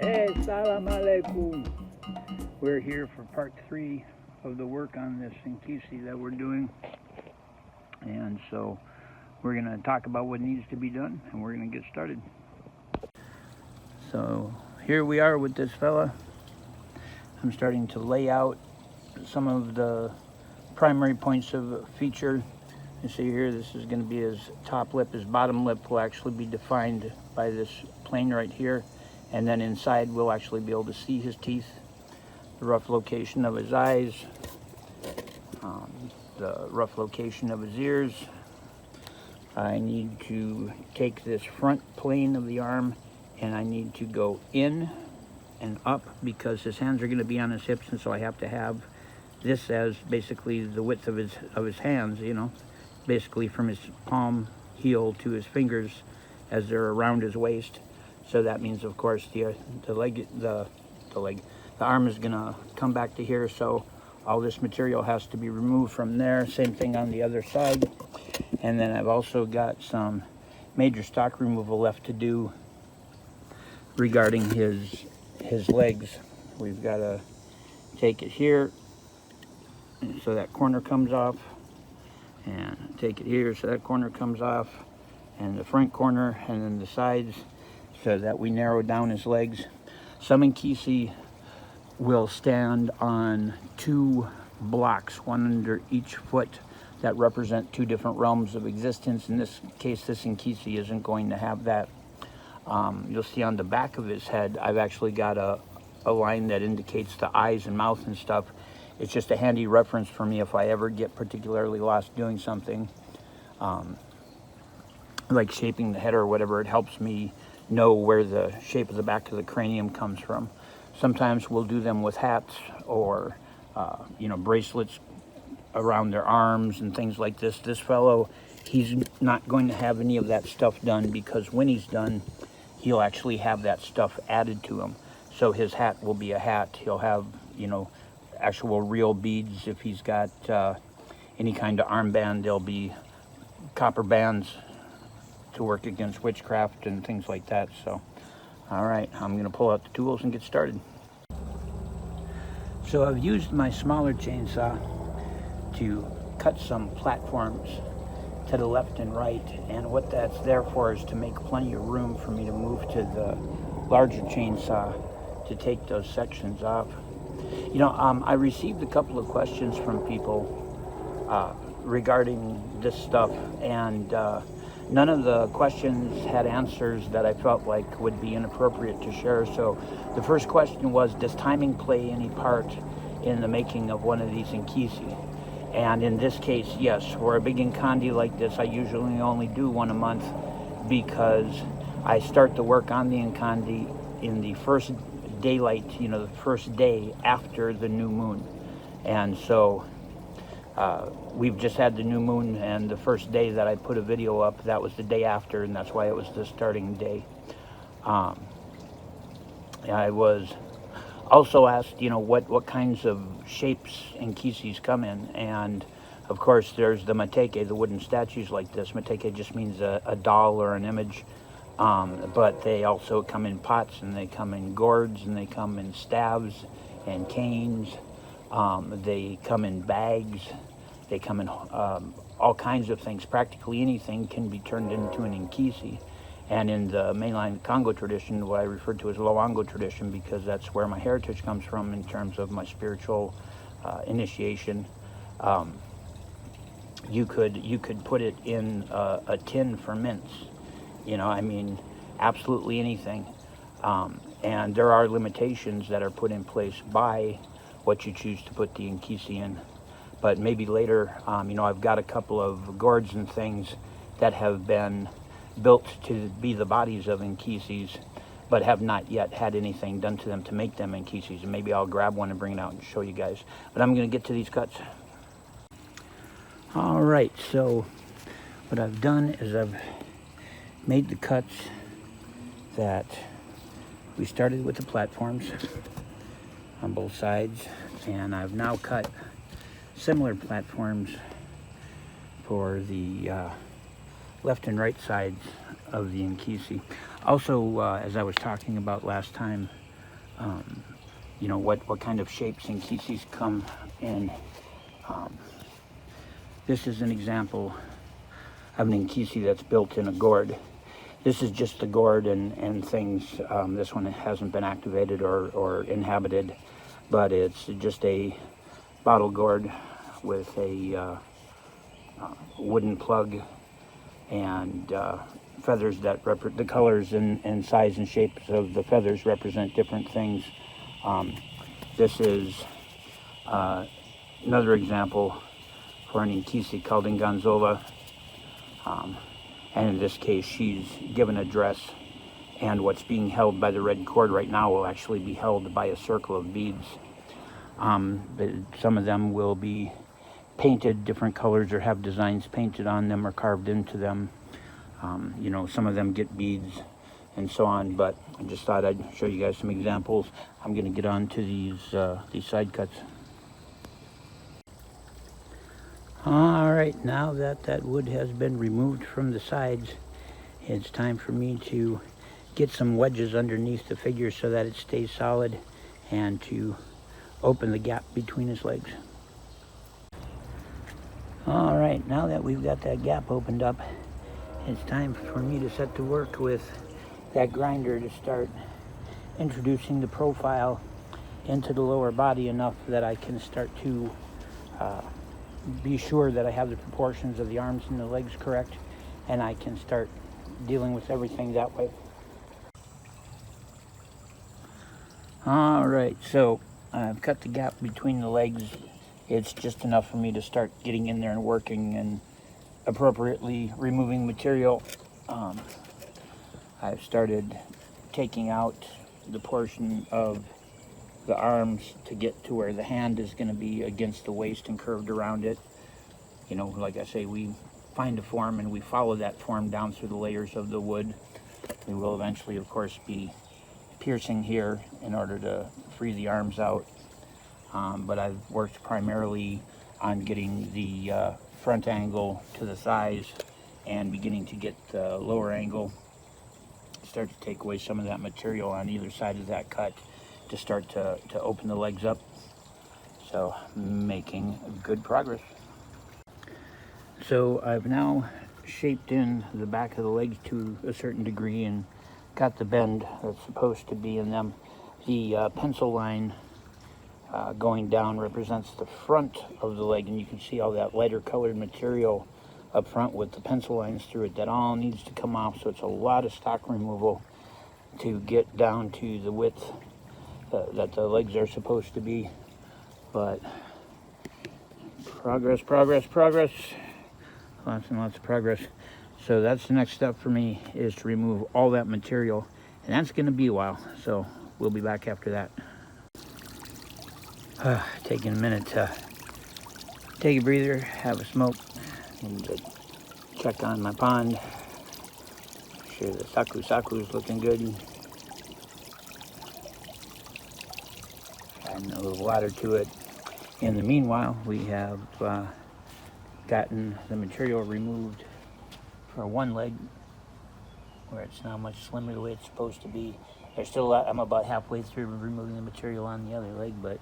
Hey, salam alaikum. We're here for part 3 of the work on this Nkisi that we're doing. And so we're going to talk about what needs to be done, and we're going to get started. So here we are with this fella. I'm starting to lay out some of the primary points of feature. You see here, this is going to be his top lip. His bottom lip will actually be defined by this plane right here. And then inside we'll actually be able to see his teeth, the rough location of his eyes, the rough location of his ears. I need to take this front plane of the arm and I need to go in and up because his hands are going to be on his hips, and so I have to have this as basically the width of his hands, you know, basically from his palm heel to his fingers as they're around his waist. So that means, of course, the arm is gonna come back to here, so all this material has to be removed from there. Same thing on the other side. And then I've also got some major stock removal left to do regarding his legs. We've got to take it here so that corner comes off, and take it here so that corner comes off, and the front corner, and then the sides, so that we narrow down his legs. Some Nkisi will stand on 2 blocks, one under each foot, that represent 2 different realms of existence. In this case, this Nkisi isn't going to have that. You'll see on the back of his head, I've actually got a line that indicates the eyes and mouth and stuff. It's just a handy reference for me if I ever get particularly lost doing something, like shaping the head or whatever. It helps me know where the shape of the back of the cranium comes from. Sometimes we'll do them with hats or bracelets around their arms and things like this. This fellow, he's not going to have any of that stuff done, because when he's done, he'll actually have that stuff added to him. So his hat will be a hat. He'll have, actual real beads. If he's got any kind of armband, there'll be copper bands to work against witchcraft and things like that. So, all right, I'm gonna pull out the tools and get started. So I've used my smaller chainsaw to cut some platforms to the left and right, and what that's there for is to make plenty of room for me to move to the larger chainsaw to take those sections off. I received a couple of questions from people regarding this stuff, and none of the questions had answers that I felt like would be inappropriate to share. So the first question was, does timing play any part in the making of one of these Nkisi? And in this case, yes. For a big nkondi like this, I usually only do one a month, because I start the work on the nkondi in the first daylight, the first day after the new moon. And so we've just had the new moon, and the first day that I put a video up, that was the day after, and that's why it was the starting day. I was also asked, what kinds of shapes Nkisis come in, and of course there's the mateke, the wooden statues like this. Mateke just means a doll or an image, but they also come in pots, and they come in gourds, and they come in staves and canes. They come in bags. They come in all kinds of things. Practically anything can be turned into an Nkisi. And in the mainland Congo tradition, what I refer to as Loango tradition, because that's where my heritage comes from in terms of my spiritual initiation, you could put it in a tin for mints. Absolutely anything. And there are limitations that are put in place by what you choose to put the Nkisi in. But maybe later, I've got a couple of gourds and things that have been built to be the bodies of Nkisis, but have not yet had anything done to them to make them Nkisis. And maybe I'll grab one and bring it out and show you guys. But I'm going to get to these cuts. All right, so what I've done is I've made the cuts that we started with, the platforms on both sides, and I've now cut similar platforms for the left and right sides of the Nkisi. Also, as I was talking about last time, you know, what kind of shapes Nkisis come in. This is an example of an Nkisi that's built in a gourd. This is just the gourd and things. This one hasn't been activated or inhabited, but it's just a bottle gourd with a wooden plug and feathers that the colors and size and shapes of the feathers represent different things. This is another example for an Nkisi called Nganzola. And in this case, she's given a dress, and what's being held by the red cord right now will actually be held by a circle of beads. Some of them will be painted different colors or have designs painted on them or carved into them. You know, some of them get beads and so on, but I just thought I'd show you guys some examples. I'm going to get on to these side cuts. All right, now that that wood has been removed from the sides, it's time for me to get some wedges underneath the figure so that it stays solid, and to open the gap between his legs. All right, now that we've got that gap opened up, it's time for me to set to work with that grinder to start introducing the profile into the lower body enough that I can start to be sure that I have the proportions of the arms and the legs correct, and I can start dealing with everything that way. All right, so I've cut the gap between the legs. It's just enough for me to start getting in there and working and appropriately removing material. I've started taking out the portion of the arms to get to where the hand is going to be against the waist and curved around it. You know, like I say, we find a form and we follow that form down through the layers of the wood. We will eventually, of course, be piercing here in order to free the arms out. But I've worked primarily on getting the front angle to the thighs and beginning to get the lower angle. Start to take away some of that material on either side of that cut to start to open the legs up. So making good progress. So I've now shaped in the back of the legs to a certain degree and got the bend that's supposed to be in them. The pencil line going down represents the front of the leg, and you can see all that lighter colored material up front with the pencil lines through it. That all needs to come off, so it's a lot of stock removal to get down to the width that the legs are supposed to be. But progress, progress, progress. Lots and lots of progress. So that's the next step for me, is to remove all that material, and that's going to be a while, so we'll be back after that. Taking a minute to take a breather, have a smoke, and check on my pond. Make sure the saku is looking good. Adding a little water to it. In the meanwhile, we have gotten the material removed for one leg, where it's now much slimmer the way it's supposed to be. There's still a lot. I'm about halfway through removing the material on the other leg, but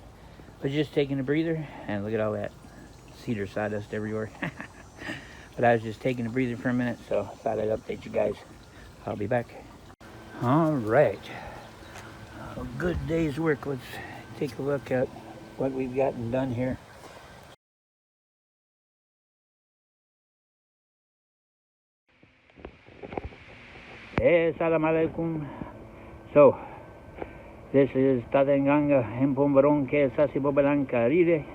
just taking a breather. And look at all that cedar sawdust everywhere. But I was just taking a breather for a minute, so I thought I'd update you guys. I'll be back. All right, a good day's work. Let's take a look at what we've gotten done here. Assalamu alaikum. So, this is Tatenganga Hempombaron Ke Sasibobalanka Rire,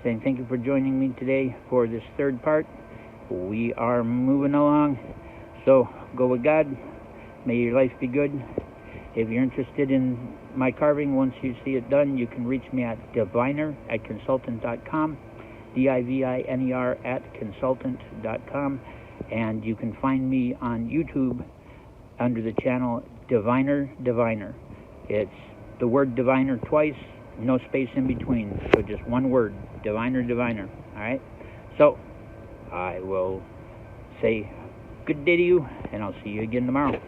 saying thank you for joining me today for this third part. We are moving along, so go with God. May your life be good. If you're interested in my carving, once you see it done, you can reach me at diviner@consultant.com, diviner@consultant.com, and you can find me on YouTube under the channel Diviner. It's the word Diviner twice, no space in between, so just one word, Diviner. All right, so I will say good day to you, and I'll see you again tomorrow.